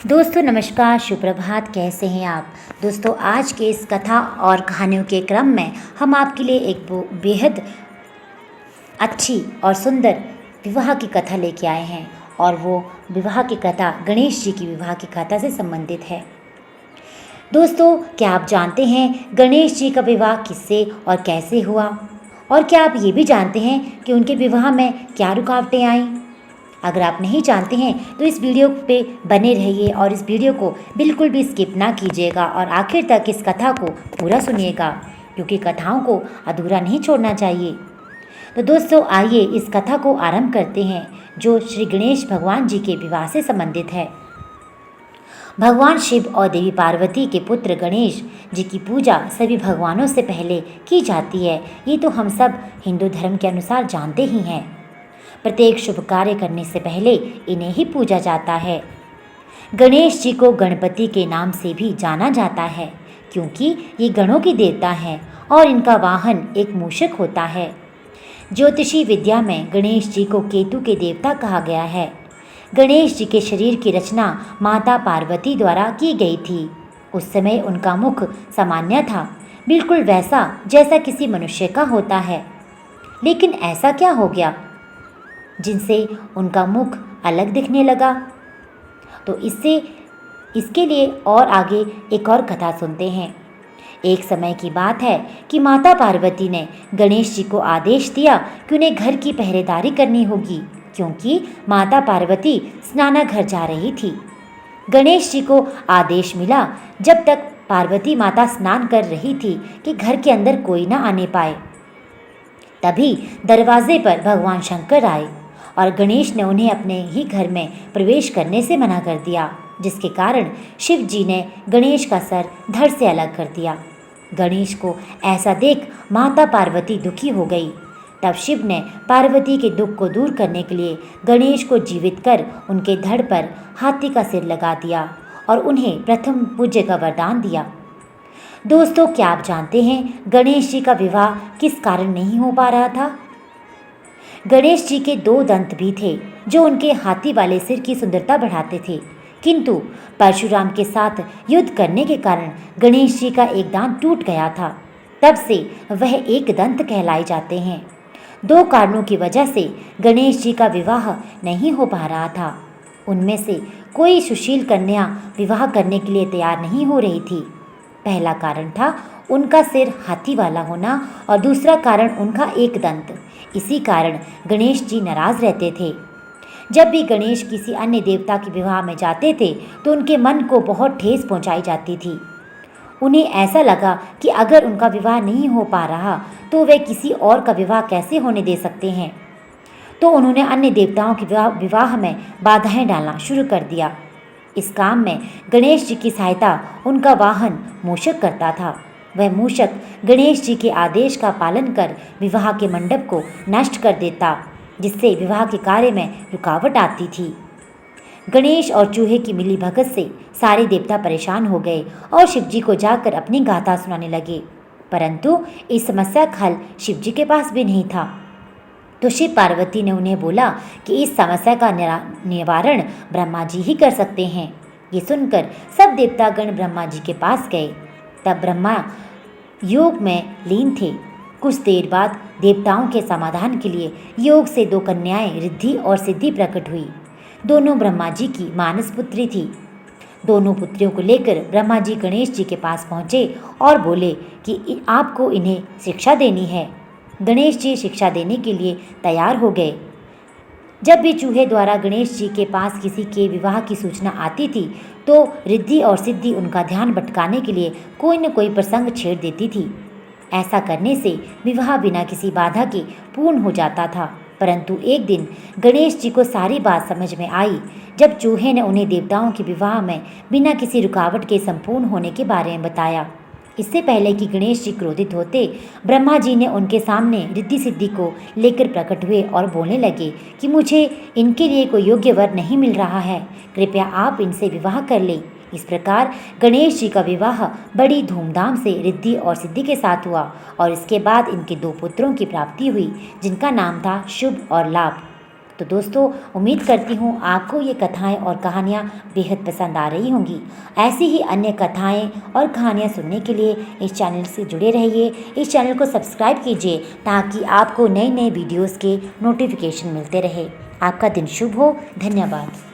दोस्तों नमस्कार, सुप्रभात। कैसे हैं आप दोस्तों? आज के इस कथा और कहानियों के क्रम में हम आपके लिए एक बेहद अच्छी और सुंदर विवाह की कथा लेके आए हैं। और वो विवाह की कथा गणेश जी की विवाह की कथा से संबंधित है। दोस्तों, क्या आप जानते हैं गणेश जी का विवाह किससे और कैसे हुआ? और क्या आप ये भी जानते हैं कि उनके विवाह में क्या रुकावटें आईं? अगर आप नहीं जानते हैं तो इस वीडियो पे बने रहिए और इस वीडियो को बिल्कुल भी स्किप ना कीजिएगा और आखिर तक इस कथा को पूरा सुनिएगा, क्योंकि कथाओं को अधूरा नहीं छोड़ना चाहिए। तो दोस्तों, आइए इस कथा को आरंभ करते हैं, जो श्री गणेश भगवान जी के विवाह से संबंधित है। भगवान शिव और देवी पार्वती के पुत्र गणेश जी की पूजा सभी भगवानों से पहले की जाती है। ये तो हम सब हिंदू धर्म के अनुसार जानते ही हैं। प्रत्येक शुभ कार्य करने से पहले इन्हें ही पूजा जाता है। गणेश जी को गणपति के नाम से भी जाना जाता है, क्योंकि ये गणों की देवता हैं और इनका वाहन एक मूषक होता है। ज्योतिषी विद्या में गणेश जी को केतु के देवता कहा गया है। गणेश जी के शरीर की रचना माता पार्वती द्वारा की गई थी। उस समय उनका मुख सामान्य था, बिल्कुल वैसा जैसा किसी मनुष्य का होता है। लेकिन ऐसा क्या हो गया जिनसे उनका मुख अलग दिखने लगा? तो इसके लिए और आगे एक और कथा सुनते हैं। एक समय की बात है कि माता पार्वती ने गणेश जी को आदेश दिया कि उन्हें घर की पहरेदारी करनी होगी, क्योंकि माता पार्वती स्नानाघर जा रही थी। गणेश जी को आदेश मिला जब तक पार्वती माता स्नान कर रही थी कि घर के अंदर कोई ना आने पाए। तभी दरवाजे पर भगवान शंकर आए और गणेश ने उन्हें अपने ही घर में प्रवेश करने से मना कर दिया, जिसके कारण शिव जी ने गणेश का सर धड़ से अलग कर दिया। गणेश को ऐसा देख माता पार्वती दुखी हो गई। तब शिव ने पार्वती के दुख को दूर करने के लिए गणेश को जीवित कर उनके धड़ पर हाथी का सिर लगा दिया और उन्हें प्रथम पूज्य का वरदान दिया। दोस्तों, क्या आप जानते हैं गणेश जी का विवाह किस कारण नहीं हो पा रहा था? गणेश जी के 2 दंत भी थे, जो उनके हाथी वाले सिर की सुंदरता बढ़ाते थे, किंतु परशुराम के साथ युद्ध करने के कारण गणेश जी का एक दांत टूट गया था। तब से वह एक दंत कहलाए जाते हैं। 2 कारणों की वजह से गणेश जी का विवाह नहीं हो पा रहा था। उनमें से कोई सुशील कन्या विवाह करने के लिए तैयार नहीं हो रही थी। पहला कारण था उनका सिर हाथी वाला होना और दूसरा कारण उनका एक दंत। इसी कारण गणेश जी नाराज रहते थे। जब भी गणेश किसी अन्य देवता के विवाह में जाते थे तो उनके मन को बहुत ठेस पहुंचाई जाती थी। उन्हें ऐसा लगा कि अगर उनका विवाह नहीं हो पा रहा तो वे किसी और का विवाह कैसे होने दे सकते हैं। तो उन्होंने अन्य देवताओं के विवाह में बाधाएं डालना शुरू कर दिया। इस काम में गणेश जी की सहायता उनका वाहन मूषक करता था। वह मूषक गणेश जी के आदेश का पालन कर विवाह के मंडप को नष्ट कर देता, जिससे विवाह के कार्य में रुकावट आती थी। गणेश और चूहे की मिलीभगत से सारे देवता परेशान हो गए और शिव जी को जाकर अपनी गाथा सुनाने लगे, परंतु इस समस्या का हल शिव जी के पास भी नहीं था। तो शिव पार्वती ने उन्हें बोला कि इस समस्या का निवारण ब्रह्मा जी ही कर सकते हैं। ये सुनकर सब देवतागण ब्रह्मा जी के पास गए। तब ब्रह्मा योग में लीन थे। कुछ देर बाद देवताओं के समाधान के लिए योग से 2 कन्याएं रिद्धि और सिद्धि प्रकट हुई। दोनों ब्रह्मा जी की मानस पुत्री थी। दोनों पुत्रियों को लेकर ब्रह्मा जी गणेश जी के पास पहुँचे और बोले कि आपको इन्हें शिक्षा देनी है। गणेश जी शिक्षा देने के लिए तैयार हो गए। जब भी चूहे द्वारा गणेश जी के पास किसी के विवाह की सूचना आती थी तो रिद्धि और सिद्धि उनका ध्यान भटकाने के लिए कोई न कोई प्रसंग छेड़ देती थी। ऐसा करने से विवाह बिना किसी बाधा के पूर्ण हो जाता था। परंतु एक दिन गणेश जी को सारी बात समझ में आई, जब चूहे ने उन्हें देवताओं के विवाह में बिना किसी रुकावट के संपूर्ण होने के बारे में बताया। इससे पहले कि गणेश जी क्रोधित होते, ब्रह्मा जी ने उनके सामने रिद्धि सिद्धि को लेकर प्रकट हुए और बोलने लगे कि मुझे इनके लिए कोई योग्य वर नहीं मिल रहा है, कृपया आप इनसे विवाह कर लें। इस प्रकार गणेश जी का विवाह बड़ी धूमधाम से रिद्धि और सिद्धि के साथ हुआ और इसके बाद इनके 2 पुत्रों की प्राप्ति हुई, जिनका नाम था शुभ और लाभ। तो दोस्तों उम्मीद करती हूँ आपको ये कथाएं और कहानियाँ बेहद पसंद आ रही होंगी। ऐसी ही अन्य कथाएं और कहानियाँ सुनने के लिए इस चैनल से जुड़े रहिए। इस चैनल को सब्सक्राइब कीजिए ताकि आपको नए नए वीडियोज़ के नोटिफिकेशन मिलते रहे। आपका दिन शुभ हो। धन्यवाद।